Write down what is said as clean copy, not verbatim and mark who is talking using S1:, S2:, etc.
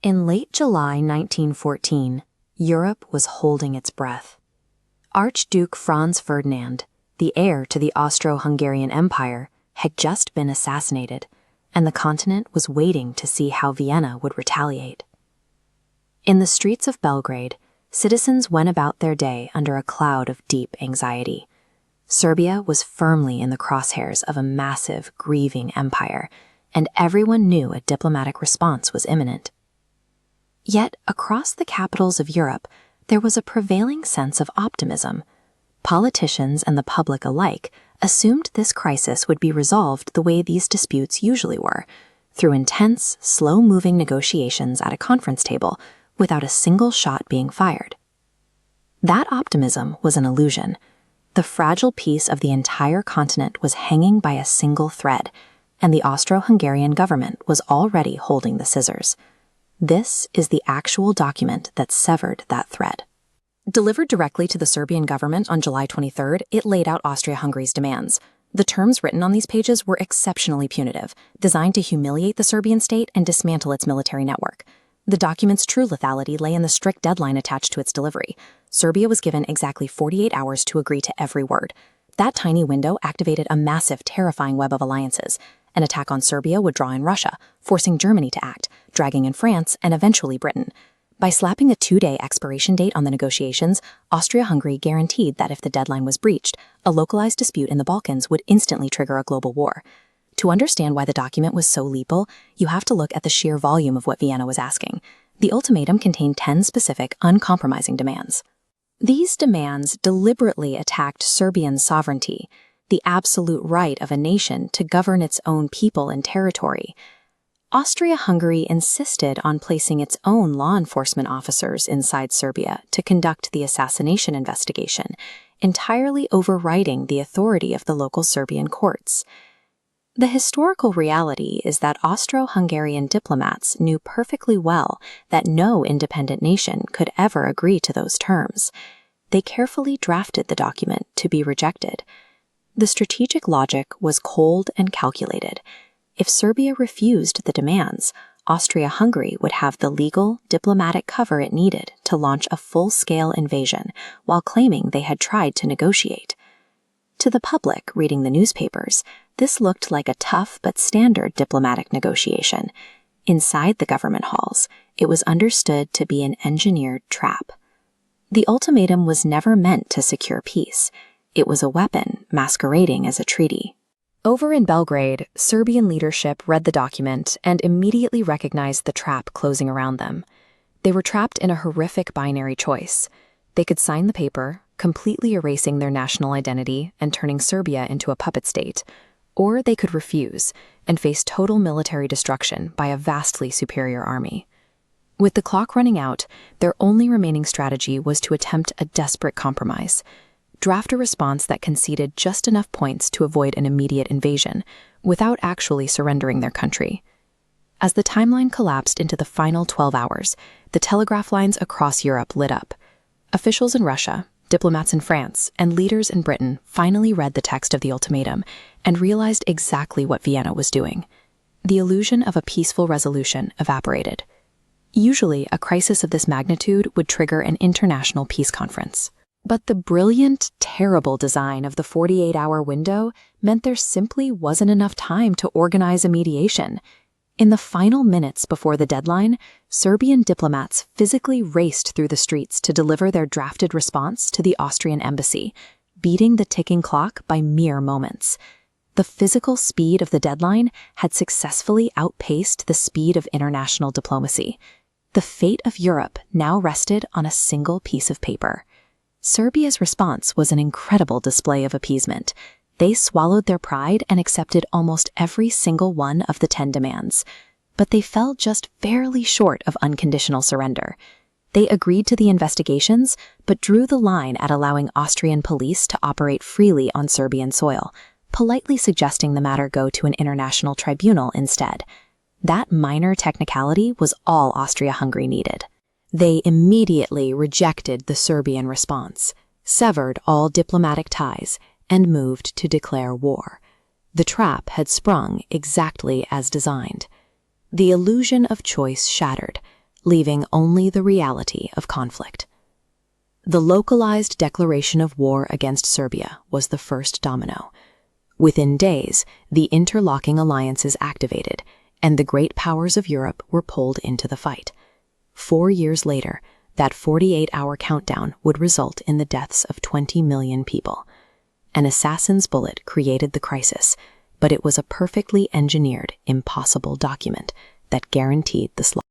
S1: In late July 1914, Europe was holding its breath. Archduke Franz Ferdinand, the heir to the Austro-Hungarian Empire, had just been assassinated, and the continent was waiting to see how Vienna would retaliate. In the streets of Belgrade, citizens went about their day under a cloud of deep anxiety. Serbia was firmly in the crosshairs of a massive, grieving empire, and everyone knew a diplomatic response was imminent. Yet, across the capitals of Europe, there was a prevailing sense of optimism. Politicians and the public alike assumed this crisis would be resolved the way these disputes usually were, through intense, slow-moving negotiations at a conference table without a single shot being fired. That optimism was an illusion. The fragile peace of the entire continent was hanging by a single thread, and the Austro-Hungarian government was already holding the scissors. This is the actual document that severed that thread. Delivered directly to the Serbian government on July 23rd, it laid out Austria-Hungary's demands. The terms written on these pages were exceptionally punitive, designed to humiliate the Serbian state and dismantle its military network. The document's true lethality lay in the strict deadline attached to its delivery. Serbia was given exactly 48 hours to agree to every word. That tiny window activated a massive, terrifying web of alliances. An attack on Serbia would draw in Russia, forcing Germany to act, dragging in France, and eventually Britain. By slapping a 2-day expiration date on the negotiations, Austria-Hungary guaranteed that if the deadline was breached, a localized dispute in the Balkans would instantly trigger a global war. To understand why the document was so lethal, you have to look at the sheer volume of what Vienna was asking. The ultimatum contained 10 specific, uncompromising demands. These demands deliberately attacked Serbian sovereignty, the absolute right of a nation to govern its own people and territory. Austria-Hungary insisted on placing its own law enforcement officers inside Serbia to conduct the assassination investigation, entirely overriding the authority of the local Serbian courts. The historical reality is that Austro-Hungarian diplomats knew perfectly well that no independent nation could ever agree to those terms. They carefully drafted the document to be rejected. The strategic logic was cold and calculated. If Serbia refused the demands, Austria-Hungary would have the legal, diplomatic cover it needed to launch a full-scale invasion while claiming they had tried to negotiate. To the public reading the newspapers, this looked like a tough but standard diplomatic negotiation. Inside the government halls, it was understood to be an engineered trap. The ultimatum was never meant to secure peace. It was a weapon masquerading as a treaty. Over in Belgrade, Serbian leadership read the document and immediately recognized the trap closing around them. They were trapped in a horrific binary choice. They could sign the paper, completely erasing their national identity and turning Serbia into a puppet state, or they could refuse and face total military destruction by a vastly superior army. With the clock running out, their only remaining strategy was to attempt a desperate compromise. Draft a response that conceded just enough points to avoid an immediate invasion, without actually surrendering their country. As the timeline collapsed into the final 12 hours, the telegraph lines across Europe lit up. Officials in Russia, diplomats in France, and leaders in Britain finally read the text of the ultimatum and realized exactly what Vienna was doing. The illusion of a peaceful resolution evaporated. Usually, a crisis of this magnitude would trigger an international peace conference. But the brilliant, terrible design of the 48-hour window meant there simply wasn't enough time to organize a mediation. In the final minutes before the deadline, Serbian diplomats physically raced through the streets to deliver their drafted response to the Austrian embassy, beating the ticking clock by mere moments. The physical speed of the deadline had successfully outpaced the speed of international diplomacy. The fate of Europe now rested on a single piece of paper. Serbia's response was an incredible display of appeasement. They swallowed their pride and accepted almost every single one of the 10 demands. But they fell just barely short of unconditional surrender. They agreed to the investigations, but drew the line at allowing Austrian police to operate freely on Serbian soil, politely suggesting the matter go to an international tribunal instead. That minor technicality was all Austria-Hungary needed. They immediately rejected the Serbian response, severed all diplomatic ties, and moved to declare war. The trap had sprung exactly as designed. The illusion of choice shattered. leaving only the reality of conflict. The localized declaration of war against Serbia was the first domino. Within days, the interlocking alliances activated, and the great powers of Europe were pulled into the fight. 4 years later, that 48-hour countdown would result in the deaths of 20 million people. An assassin's bullet created the crisis, but it was a perfectly engineered, impossible document that guaranteed the slaughter.